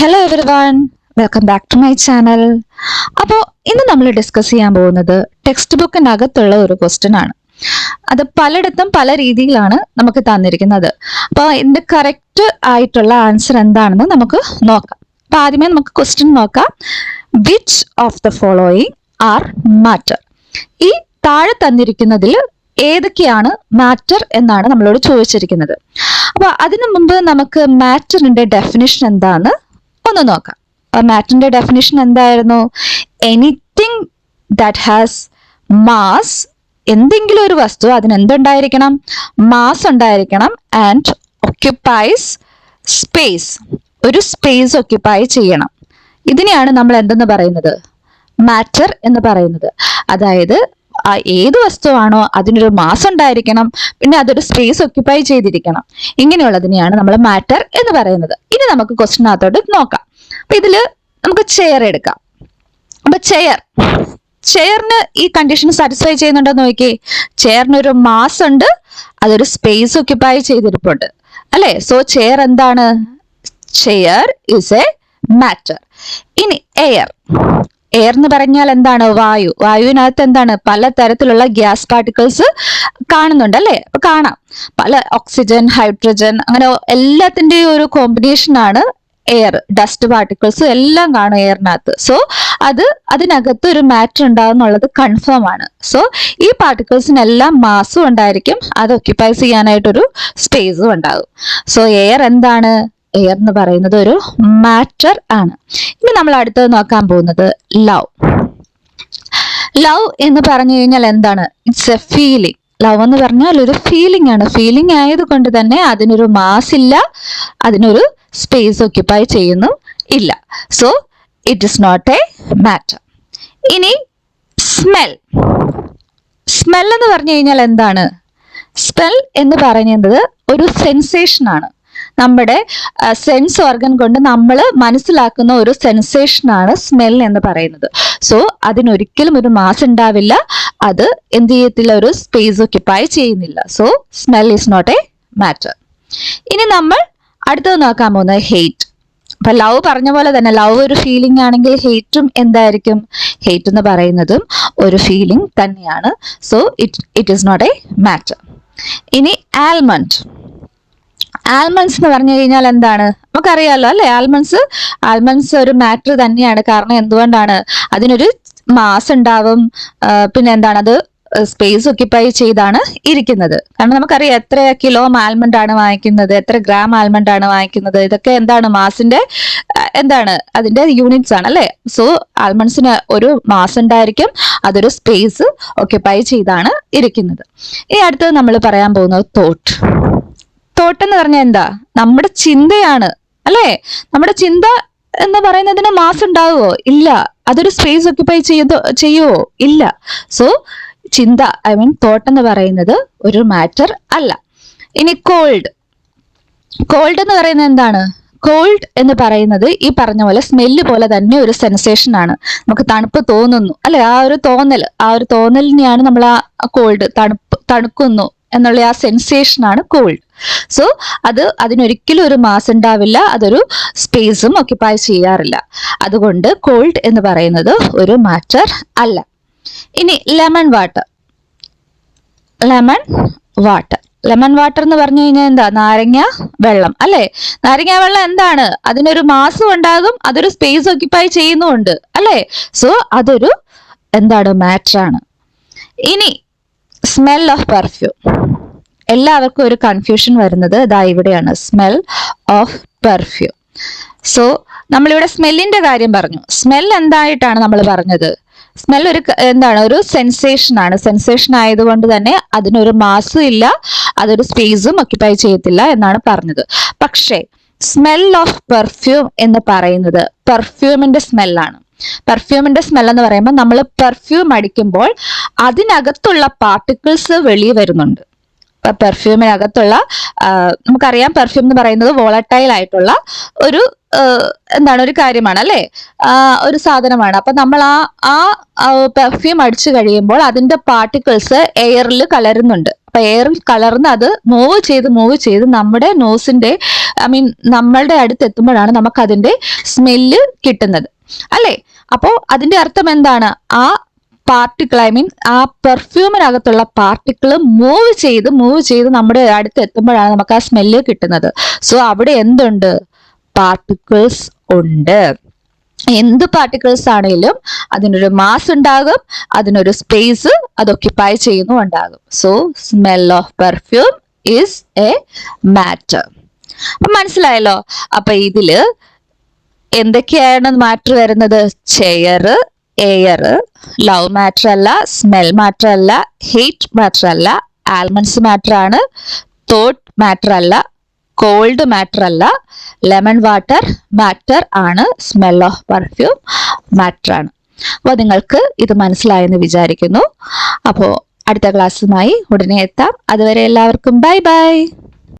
Hello everyone, welcome back to my channel. അപ്പോൾ ഇന്ന് നമ്മൾ ഡിസ്കസ് ചെയ്യാൻ പോകുന്നത് ടെക്സ്റ്റ് ബുക്കിനകത്തുള്ള ഒരു ക്വസ്റ്റ്യൻ ആണ്. അത് പലയിടത്തും പല രീതിയിലാണ് നമുക്ക് തന്നിരിക്കുന്നത്. അപ്പോൾ ഇതിന്റെ കറക്റ്റ് ആയിട്ടുള്ള ആൻസർ എന്താണെന്ന് നമുക്ക് നോക്കാം. അപ്പോൾ ആദ്യമേ നമുക്ക് ക്വസ്റ്റ്യൻ നോക്കാം. Which of the following are matter? ഈ താഴെ തന്നിരിക്കുന്നതിൽ ഏതൊക്കെയാണ് മാറ്റർ എന്നാണ് നമ്മളോട് ചോദിച്ചിരിക്കുന്നത്. അപ്പൊ അതിനു മുമ്പ് നമുക്ക് മാറ്ററിന്റെ ഡെഫിനിഷൻ എന്താന്ന് ഒന്ന് നോക്കാം. മാറ്ററിന്റെ ഡെഫിനിഷൻ എന്തായിരുന്നു? എനിത്തിങ് ദാറ്റ് ഹാസ് മാസ്, എന്തെങ്കിലും ഒരു വസ്തു അതിന് എന്തുണ്ടായിരിക്കണം? മാസ് ഉണ്ടായിരിക്കണം. ആൻഡ് ഒക്യുപ്പൈസ് സ്പേസ്, ഒരു സ്പേസ് ഒക്യുപ്പൈ ചെയ്യണം. ഇതിനെയാണ് നമ്മൾ എന്തെന്ന് പറയുന്നത്? മാറ്റർ എന്ന് പറയുന്നത്. അതായത് ഏത് വസ്തുവാണോ അതിനൊരു മാസ് ഉണ്ടായിരിക്കണം, പിന്നെ അതൊരു സ്പേസ് ഒക്യുപ്പൈ ചെയ്തിരിക്കണം. ഇങ്ങനെയുള്ളതിനെയാണ് നമ്മൾ മാറ്റർ എന്ന് പറയുന്നത്. ഇനി നമുക്ക് ക്വസ്റ്റിനകത്തോട്ട് നോക്കാം. അപ്പൊ ഇതില് നമുക്ക് ചെയർ എടുക്കാം. അപ്പൊ ചെയറിന് ഈ കണ്ടീഷൻ സാറ്റിസ്ഫൈ ചെയ്യുന്നുണ്ടോ നോക്കിയേ. ചെയറിനൊരു മാസ് ഉണ്ട്, അതൊരു സ്പേസ് ഒക്യുപ്പൈ ചെയ്തിരിപ്പുണ്ട്, അല്ലെ? സോ ചെയർ എന്താണ്? Chair is A matter. ഇനി എയർ എന്ന് പറഞ്ഞാൽ എന്താണ്? വായു. വായുവിനകത്ത് എന്താണ്? പലതരത്തിലുള്ള ഗ്യാസ് പാർട്ടിക്കിൾസ് കാണുന്നുണ്ട്, അല്ലെ? അപ്പൊ കാണാം പല ഓക്സിജൻ, ഹൈഡ്രജൻ, അങ്ങനെ എല്ലാത്തിന്റെയും ഒരു കോമ്പിനേഷൻ ആണ് എയർ. ഡസ്റ്റ് പാർട്ടിക്കിൾസ് എല്ലാം കാണും എയറിനകത്ത്. സോ അതിനകത്ത് ഒരു മാറ്റർ ഉണ്ടാകുന്നുള്ളത് കൺഫേം ആണ്. സോ ഈ പാർട്ടിക്കിൾസിനെല്ലാം മാസും ഉണ്ടായിരിക്കും, അത് ഒക്യുപ്പൈ ചെയ്യാനായിട്ടൊരു സ്പേസും ഉണ്ടാകും. സോ എയർ എന്താണ്? എയർ എന്ന് പറയുന്നത് ഒരു മാറ്റർ ആണ്. ഇനി നമ്മൾ അടുത്തത് നോക്കാൻ പോകുന്നത് ലവ്. ലവ് എന്ന് പറഞ്ഞു കഴിഞ്ഞാൽ എന്താണ്? It's A feeling. ലവ് എന്ന് പറഞ്ഞാൽ ഒരു ഫീലിംഗ് ആണ്. ഫീലിംഗ് ആയതുകൊണ്ട് തന്നെ അതിനൊരു മാസ് ഇല്ല, അതിനൊരു സ്പേസ് ഒക്യുപ്പൈ ചെയ്യുന്നു ഇല്ല. So it is not a matter. ഇനി സ്മെൽ. സ്മെൽ എന്ന് പറഞ്ഞു കഴിഞ്ഞാൽ എന്താണ്? സ്മെൽ എന്ന് പറയുന്നത് ഒരു സെൻസേഷൻ ആണ്. നമ്മുടെ സെൻസ് ഓർഗൻ കൊണ്ട് നമ്മൾ മനസ്സിലാക്കുന്ന ഒരു സെൻസേഷൻ ആണ് സ്മെൽ എന്ന് പറയുന്നത്. സോ അതിനൊരിക്കലും ഒരു മാസ് ഉണ്ടാവില്ല, അത് എന്ത് ചെയ്യത്തില്ല, ഒരു സ്പേസ് ഒക്യുപ്പൈ ചെയ്യുന്നില്ല. So smell is not a matter. ഇനി നമ്മൾ അടുത്തത് നോക്കാൻ പോകുന്നത് ഹെയ്റ്റ്. അപ്പൊ ലവ് പറഞ്ഞ പോലെ തന്നെ ലവ് ഒരു ഫീലിംഗ് ആണെങ്കിൽ ഹെയ്റ്റും എന്തായിരിക്കും? ഹെയ്റ്റ് എന്ന് പറയുന്നതും ഒരു ഫീലിംഗ് തന്നെയാണ്. So it is not a matter. ഇനി ആൽമണ്ട്സ് എന്ന് പറഞ്ഞു കഴിഞ്ഞാൽ എന്താണ്? നമുക്കറിയാലോ, അല്ലെ? ആൽമണ്ട്സ് ഒരു മാറ്റർ തന്നെയാണ്. കാരണം എന്തുകൊണ്ടാണ്? അതിനൊരു മാസ് ഉണ്ടാവും, പിന്നെ എന്താണ്, അത് സ്പേസ് ഒക്യുപ്പൈ ചെയ്താണ് ഇരിക്കുന്നത്. കാരണം നമുക്കറിയാം എത്ര കിലോ ആൽമണ്ട് ആണ് വാങ്ങിക്കുന്നത്, എത്ര ഗ്രാം ആൽമണ്ട് ആണ് വാങ്ങിക്കുന്നത്, ഇതൊക്കെ എന്താണ്? മാസിന്റെ എന്താണ്? അതിന്റെ യൂണിറ്റ്സ് ആണ്, അല്ലെ? സോ ആൽമണ്ട്സിന് ഒരു മാസ് ഉണ്ടായിരിക്കും, അതൊരു സ്പേസ് ഒക്യുപ്പൈ ചെയ്താണ് ഇരിക്കുന്നത്. ഇനി അടുത്തത് നമ്മൾ പറയാൻ പോകുന്നത് തോട്ട് എന്ന് പറഞ്ഞാൽ എന്താ? നമ്മുടെ ചിന്തയാണ്, അല്ലെ? നമ്മുടെ ചിന്ത എന്ന് പറയുന്നതിന് മാസ് ഉണ്ടാവുമോ? ഇല്ല. അതൊരു സ്പേസ് ഒക്യുപ്പൈ ചെയ്യുവോ? ഇല്ല. സോ ചിന്ത, തോട്ട് എന്ന് പറയുന്നത് ഒരു മാറ്റർ അല്ല. ഇനി കോൾഡ് എന്ന് പറയുന്നത് എന്താണ്? കോൾഡ് എന്ന് പറയുന്നത് ഈ പറഞ്ഞ പോലെ സ്മെല്ല് പോലെ തന്നെ ഒരു സെൻസേഷൻ ആണ്. നമുക്ക് തണുപ്പ് തോന്നുന്നു, അല്ലെ? ആ ഒരു തോന്നലിനെയാണ് നമ്മൾ ആ കോൾഡ്, തണുക്കുന്നു എന്നുള്ള ആ സെൻസേഷൻ ആണ് കോൾഡ്. സോ അതിനൊരിക്കലും ഒരു മാസ് ഉണ്ടാവില്ല, അതൊരു സ്പേസും ഒക്യുപ്പൈ ചെയ്യാറില്ല. അതുകൊണ്ട് കോൾഡ് എന്ന് പറയുന്നത് ഒരു മാറ്റർ അല്ല. ഇനി ലെമൺ വാട്ടർ എന്ന് പറഞ്ഞു കഴിഞ്ഞാൽ എന്താ? നാരങ്ങ വെള്ളം, അല്ലെ? നാരങ്ങ വെള്ളം എന്താണ്? അതിനൊരു മാസും ഉണ്ടാകും, അതൊരു സ്പേസ് ഒക്യുപ്പൈ ചെയ്യുന്നുമുണ്ട്, അല്ലെ? സോ അതൊരു എന്താണ്? മാറ്റർ ആണ്. ഇനി സ്മെൽ ഓഫ് പെർഫ്യൂം. എല്ലാവർക്കും ഒരു കൺഫ്യൂഷൻ വരുന്നത് ഇതാ ഇവിടെയാണ്, സ്മെൽ ഓഫ് പെർഫ്യൂം. സോ നമ്മളിവിടെ സ്മെല്ലിന്റെ കാര്യം പറഞ്ഞു. സ്മെൽ എന്തായിട്ടാണ് നമ്മൾ പറഞ്ഞത്? സ്മെൽ ഒരു സെൻസേഷൻ ആണ്. സെൻസേഷൻ ആയതുകൊണ്ട് തന്നെ അതിനൊരു മാസും ഇല്ല, അതൊരു സ്പേസും ഒക്യുപ്പൈ ചെയ്യത്തില്ല എന്നാണ് പറഞ്ഞത്. പക്ഷേ സ്മെൽ ഓഫ് പെർഫ്യൂം എന്ന് പറയുന്നത് പെർഫ്യൂമിന്റെ സ്മെല്ലാണ്. പെർഫ്യൂമിന്റെ സ്മെൽ എന്ന് പറയുമ്പോൾ നമ്മൾ പെർഫ്യൂം അടിക്കുമ്പോൾ അതിനകത്തുള്ള പാർട്ടിക്കിൾസ് വെളിയിൽ വരുന്നുണ്ട്. പെർഫ്യൂമിനകത്തുള്ള നമുക്കറിയാം, പെർഫ്യൂം എന്ന് പറയുന്നത് വോളറ്റൈൽ ആയിട്ടുള്ള ഒരു ഒരു കാര്യമാണ്, അല്ലെ? ഒരു സാധനമാണ്. അപ്പൊ നമ്മൾ ആ പെർഫ്യൂം അടിച്ചു കഴിയുമ്പോൾ അതിന്റെ പാർട്ടിക്കിൾസ് എയറിൽ കലരുന്നുണ്ട്. എയറിൽ കലർന്ന് അത് മൂവ് ചെയ്ത് നമ്മുടെ നോസിന്റെ നമ്മളുടെ അടുത്ത് എത്തുമ്പോഴാണ് നമുക്ക് അതിന്റെ സ്മെല്ല് കിട്ടുന്നത് അല്ലെ. അപ്പോ അതിന്റെ അർത്ഥം എന്താണ്? ആ പാർട്ടിക്കിൾ ആ പെർഫ്യൂമിനകത്തുള്ള പാർട്ടിക്കിൾ മൂവ് ചെയ്ത് നമ്മുടെ അടുത്ത് എത്തുമ്പോഴാണ് നമുക്ക് ആ സ്മെല്ല് കിട്ടുന്നത്. സോ അവിടെ എന്തുണ്ട്? പാർട്ടിക്കിൾസ് ഉണ്ട്. എന്ത് പാർട്ടിക്കിൾസ് ആണെങ്കിലും അതിനൊരു മാസ് ഉണ്ടാകും, അതിനൊരു സ്പേസ് അത് ഒക്യുപ്പൈ ചെയ്യുന്നുണ്ടാകും. So smell of perfume is a matter. അപ്പൊ മനസ്സിലായല്ലോ. അപ്പൊ ഇതില് എന്തൊക്കെയാണ് മാറ്റർ വരുന്നത്? ചെയർ, എയർ, ലവ് മാറ്റർ അല്ല, സ്മെൽ മാറ്റർ അല്ല, ഹേറ്റ് മാറ്റർ അല്ല, ആൽമണ്ട്സ് മാറ്റർ ആണ്, തോട്ട് മാറ്റർ അല്ല, കോൾഡ് മാറ്റർ അല്ല, ലെമൺ വാട്ടർ മാറ്റർ ആണ്, സ്മെൽ ഓഫ് പെർഫ്യൂം മാറ്റർ ആണ്. അപ്പോൾ നിങ്ങൾക്ക് ഇത് മനസ്സിലായെന്ന് വിചാരിക്കുന്നു. അപ്പോൾ അടുത്ത ക്ലാസ്സുമായി ഉടനെ എത്താം. അതുവരെ എല്ലാവർക്കും ബൈ ബൈ.